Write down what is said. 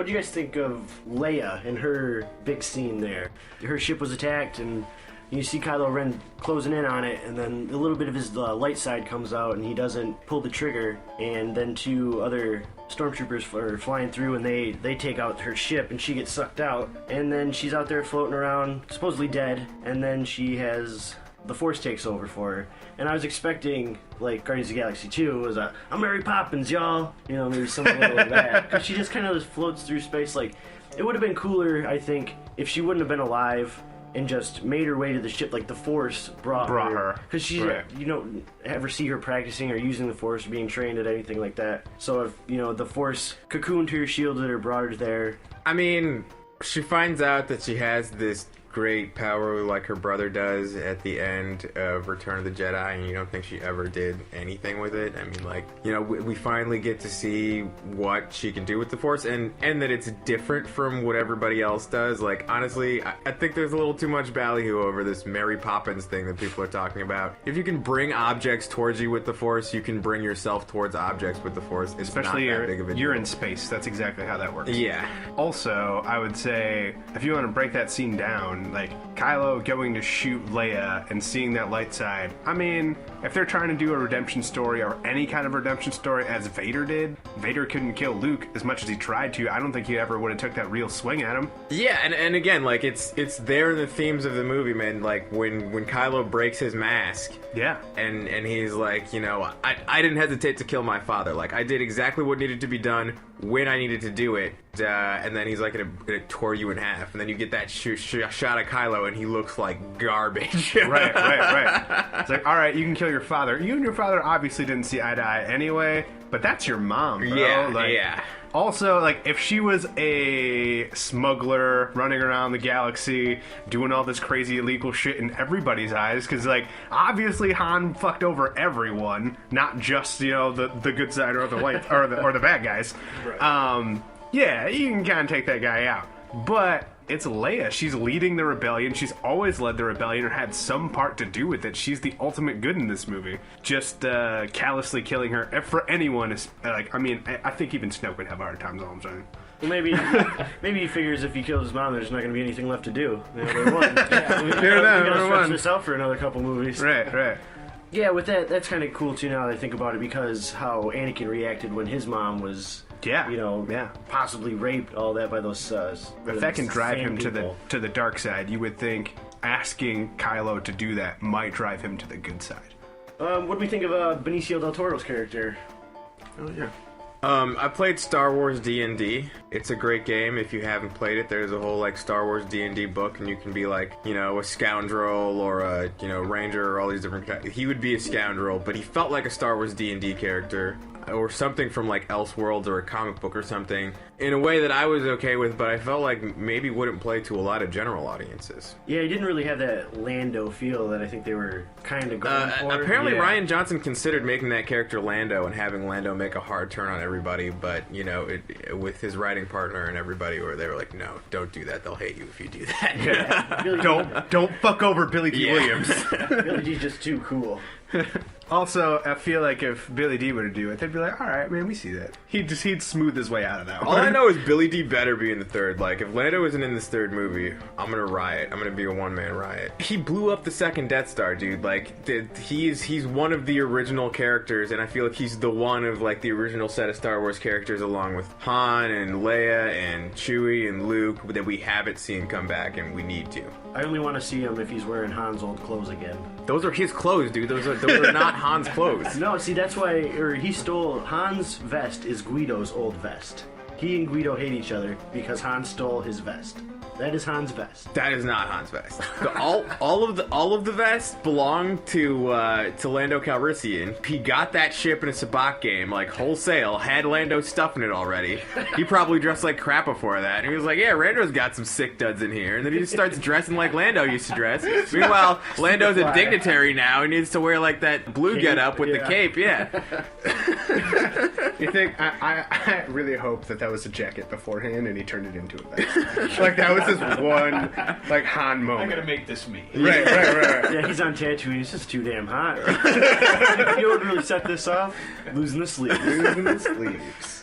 what do you guys think of Leia and her big scene there? Her ship was attacked, and you see Kylo Ren closing in on it, and then a little bit of his light side comes out, and he doesn't pull the trigger, and then 2 other stormtroopers are flying through, and they take out her ship, and she gets sucked out, and then she's out there floating around, supposedly dead, and then the Force takes over for her. And I was expecting, like, Guardians of the Galaxy 2 was I'm Mary Poppins, y'all. You know, maybe something like that. Because she just kind of floats through space. Like, it would have been cooler, I think, if she wouldn't have been alive and just made her way to the ship. Like, the Force brought her. Because she, you don't ever see her practicing or using the Force or being trained at anything like that. So if, the Force cocooned her, shielded her, brought her there. I mean, she finds out that she has this great power like her brother does at the end of Return of the Jedi, and you don't think she ever did anything with it. I mean, like, we finally get to see what she can do with the Force, and that it's different from what everybody else does. Like, honestly, I think there's a little too much ballyhoo over this Mary Poppins thing that people are talking about. If you can bring objects towards you with the Force, you can bring yourself towards objects with the Force. It's especially not that big of a deal. You're in space. That's exactly how that works. Yeah. Also, I would say, if you want to break that scene down, like, Kylo going to shoot Leia and seeing that light side, I mean, if they're trying to do a redemption story or any kind of redemption story as Vader did, Vader couldn't kill Luke as much as he tried to. I don't think he ever would have took that real swing at him. Yeah, and again, like, it's there in the themes of the movie, man. Like, when Kylo breaks his mask, yeah, and he's like, I didn't hesitate to kill my father. Like, I did exactly what needed to be done when I needed to do it. And then he's like, it tore you in half. And then you get that shot of Kylo, and he looks like garbage. Right. It's like, all right, you can kill your father. You and your father obviously didn't see eye to eye anyway, but that's your mom, bro. Yeah. Also, like, if she was a smuggler running around the galaxy doing all this crazy illegal shit in everybody's eyes, because, like, obviously Han fucked over everyone, not just, the good side or the white or the bad guys. Right. Yeah, you can kind of take that guy out. But it's Leia. She's leading the rebellion. She's always led the rebellion or had some part to do with it. She's the ultimate good in this movie. Just callously killing her for anyone is like. I mean, I think even Snoke would have a hard time. Is all I'm saying. Well, maybe he figures if he kills his mom, there's not going to be anything left to do. They won. Yeah, we gotta stretch this out for another couple movies. Right. Yeah, with that's kind of cool too. Now that I think about it, because how Anakin reacted when his mom was. Possibly raped, all that by those. If that can drive him to the dark side, you would think asking Kylo to do that might drive him to the good side. What do we think of Benicio del Toro's character? Oh yeah. I played Star Wars D&D. It's a great game. If you haven't played it, there's a whole, like, Star Wars D&D book, and you can be, like, a scoundrel or a, ranger or all these different kinds. He would be a scoundrel, but he felt like a Star Wars D&D character or something from, like, Elseworlds or a comic book or something in a way that I was okay with, but I felt like maybe wouldn't play to a lot of general audiences. Yeah, he didn't really have that Lando feel that I think they were kind of going for. Apparently, Rian Johnson considered making that character Lando and having Lando make a hard turn on everybody, but, with his writing partner and everybody, where they were like, no, don't do that. They'll hate you if you do that. Yeah. don't fuck over Billy D. Williams. Billy D's just too cool. Also, I feel like if Billy D were to do it, they'd be like, all right, man, we see that. He'd smooth his way out of that one. All I know is Billy D better be in the third. Like, if Lando isn't in this third movie, I'm gonna riot. I'm gonna be a one-man riot. He blew up the second Death Star, dude. Like, he's one of the original characters, and I feel like he's the one of, like, the original set of Star Wars characters, along with Han and Leia and Chewie and Luke, that we haven't seen come back, and we need to. I only want to see him if he's wearing Han's old clothes again. Those are his clothes, dude. Those are not Han's clothes. No, see, that's why, he stole, Han's vest is Guido's old vest. He and Guido hate each other because Han stole his vest. That is Han's vest. That is not Han's vest. all of the vests belong to Lando Calrissian. He got that ship in a sabacc game, like wholesale. Had Lando stuff in it already. He probably dressed like crap before that. And he was like, "Yeah, Lando's got some sick duds in here." And then he just starts dressing like Lando used to dress. Meanwhile, Lando's a dignitary now. He needs to wear like that blue getup with the cape. Yeah. You think? I really hope that was a jacket beforehand, and he turned it into a vest. Like that was his one, like, Han moment. I'm gonna make this me. Right. Yeah, he's on Tatooine. He's just too damn hot. You know what really set this off? Losing the sleeves.